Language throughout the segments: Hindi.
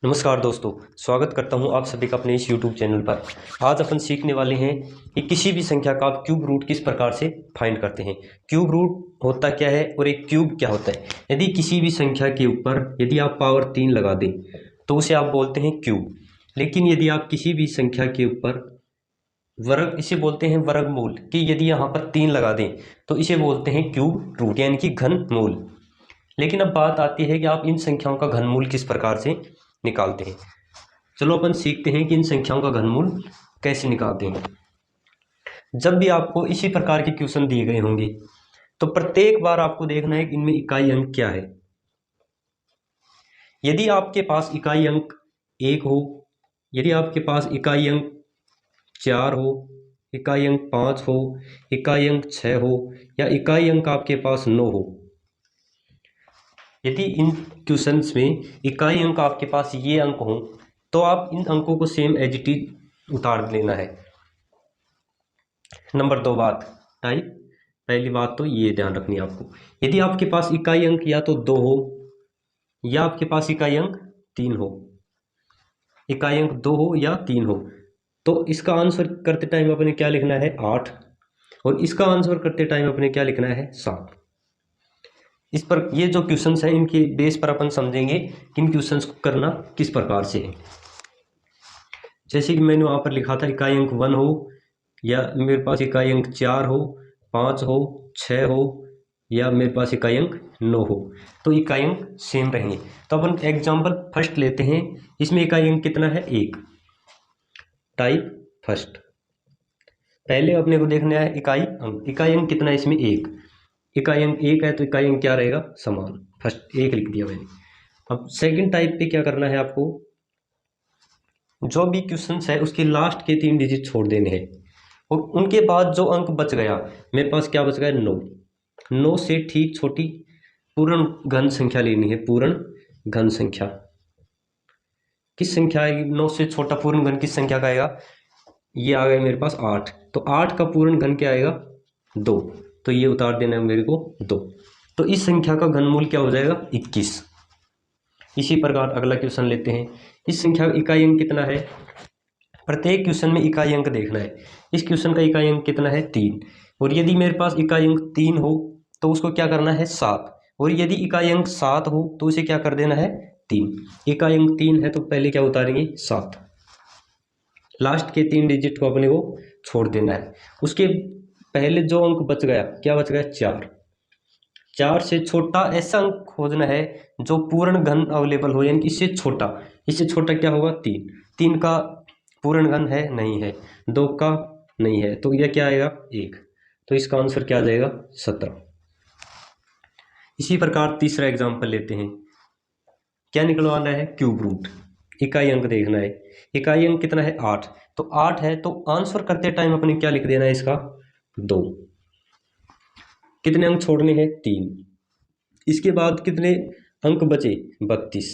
नमस्कार दोस्तों, स्वागत करता हूं आप सभी का अपने इस YouTube चैनल पर। आज अपन सीखने वाले हैं कि किसी भी संख्या का आप क्यूब रूट किस प्रकार से फाइंड करते हैं। क्यूब रूट होता क्या है और एक क्यूब क्या होता है। यदि किसी भी संख्या के ऊपर यदि आप पावर 3 लगा दें तो उसे आप बोलते हैं क्यूब। लेकिन यदि आप किसी भी संख्या के ऊपर वर्ग, इसे बोलते हैं वर्गमूल, कि यदि यहाँ पर 3 लगा दें तो इसे बोलते हैं क्यूब रूट यानी कि घनमूल। लेकिन अब बात आती है कि आप इन संख्याओं का घनमूल किस प्रकार से निकालते हैं। चलो अपन सीखते हैं कि इन संख्याओं का घनमूल कैसे निकालते हैं। जब भी आपको इसी प्रकार के क्वेश्चन दिए गए होंगे तो प्रत्येक बार आपको देखना है कि इनमें इकाई अंक क्या है। यदि आपके पास इकाई अंक 1 हो, यदि आपके पास इकाई अंक 4 हो, इकाई अंक 5 हो, इकाई अंक 6 हो या इकाई अंक आपके पास 9 हो, यदि इन क्वेश्चंस में इकाई अंक आपके पास ये अंक हो तो आप इन अंकों को सेम एज इट इज उतार लेना है। नंबर 2 बात टाइप, पहली बात तो ये ध्यान रखनी है आपको, यदि आपके पास इकाई अंक या तो 2 हो या आपके पास इकाई अंक 3 हो, इकाई अंक 2 हो या 3 हो, तो इसका आंसर करते टाइम अपने क्या लिखना है 8 और इसका आंसर करते टाइम अपने क्या लिखना है 7। इस पर ये जो क्वेश्चंस हैं इनके बेस पर अपन समझेंगे कि इन क्वेश्चंस को करना किस प्रकार से है। जैसे कि मैंने वहाँ पर लिखा था इकाई अंक 1 हो या मेरे पास इकाई अंक 4 हो, 5 हो, 6 हो या मेरे पास इकाई अंक 9 हो, तो इकाई अंक सेम रहेंगे। तो अपन एग्जांपल फर्स्ट लेते हैं। इसमें इकाई अंक कितना है 1। टाइप फर्स्ट, पहले अपने को देखना है इकाई अंक। इकाई अंक कितना है इसमें 1, इकाई अंक 1 है तो इकाई अंक क्या रहेगा समान। फर्स्ट 1 लिख दिया मैंने। अब सेकंड टाइप पे क्या करना है आपको, जो भी क्वेश्चन है उसके लास्ट के 3 डिजिट छोड़ देने हैं और उनके बाद जो अंक बच गया, मेरे पास क्या बच गया 9। 9 से ठीक छोटी पूर्ण घन संख्या लेनी है। पूर्ण घन संख्या किस संख्या आएगी, 9 से छोटा पूर्ण घन किस संख्या का आएगा, ये आ गया मेरे पास 8। तो 8 का पूर्ण घन क्या आएगा 2, तो ये उतार देना है मेरे को 2। तो इस संख्या का घनमूल क्या हो जाएगा 21। इसी प्रकार अगला क्वेश्चन लेते हैं। इस संख्या का इकाई अंक कितना है, प्रत्येक क्वेश्चन में इकाई अंक देखना है। इस क्वेश्चन का इकाई अंक कितना है 3 और यदि मेरे पास इकाई अंक 3 हो तो उसको क्या करना है 7 और यदि इकाई अंक 7 हो तो उसे क्या कर देना है 3। इकाई अंक 3 है तो पहले क्या उतारेंगे 7, लास्ट के 3 डिजिट को अपने को छोड़ देना है। उसके पहले जो अंक बच गया क्या बच गया 4। 4 से छोटा ऐसा अंक खोजना है जो पूर्ण घन अवेलेबल हो, यानी इससे छोटा। इससे छोटा क्या होगा 3। 3 का पूर्ण घन है नहीं है, 2 का नहीं है, तो यह क्या आएगा 1। तो इसका आंसर क्या आ जाएगा 17। इसी प्रकार तीसरा एग्जांपल लेते हैं। क्या निकलवाना है क्यूब रूट, इकाई अंक देखना है। इकाई अंक कितना है 8, तो 8 है तो आंसर करते टाइम अपने क्या लिख देना है इसका 2। कितने अंक छोड़ने हैं 3। इसके बाद कितने अंक बचे 32।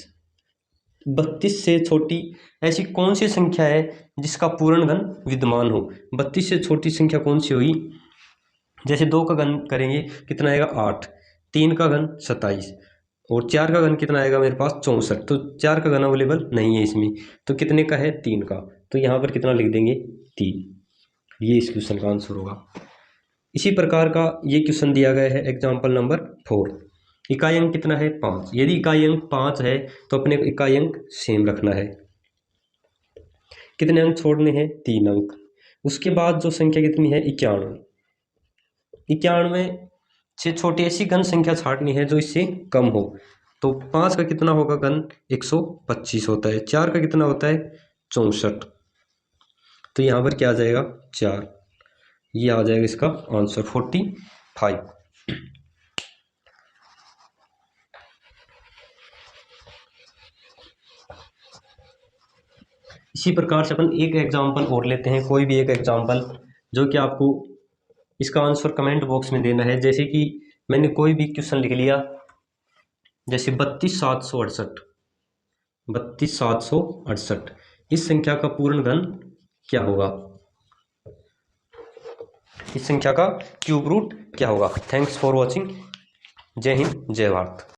32 से छोटी ऐसी कौन सी संख्या है जिसका पूर्ण घन विद्यमान हो। 32 से छोटी संख्या कौन सी होगी, जैसे 2 का घन करेंगे कितना आएगा 8, 3 का घन 27 और 4 का घन कितना आएगा मेरे पास 64। तो 4 का घन अवेलेबल नहीं है इसमें, तो कितने का है 3 का, तो यहाँ पर कितना लिख देंगे 3। ये इस क्वेश्चन का आंसर होगा। इसी प्रकार का ये क्वेश्चन दिया गया है एग्जाम्पल नंबर 4। इकाई अंक कितना है 5। यदि इकाई अंक 5 है तो अपने को इकाई अंक सेम रखना है। कितने अंक छोड़ने हैं 3 अंक। उसके बाद जो संख्या कितनी है 91। 91 से छोटी ऐसी घन संख्या छांटनी है जो इससे कम हो। तो 5 का कितना होगा घन 125 होता है, 4 का कितना होता है 64, तो यहाँ पर क्या आ जाएगा 4। ये आ जाएगा इसका आंसर 45। इसी प्रकार से अपन एक एग्जांपल और लेते हैं, कोई भी एक एग्जांपल जो कि आपको इसका आंसर कमेंट बॉक्स में देना है। जैसे कि मैंने कोई भी क्वेश्चन लिख लिया, जैसे 32,768। 32,768 इस संख्या का पूर्ण घन क्या होगा, इस संख्या का क्यूब रूट क्या होगा। Thanks for watching. जय हिंद जय भारत।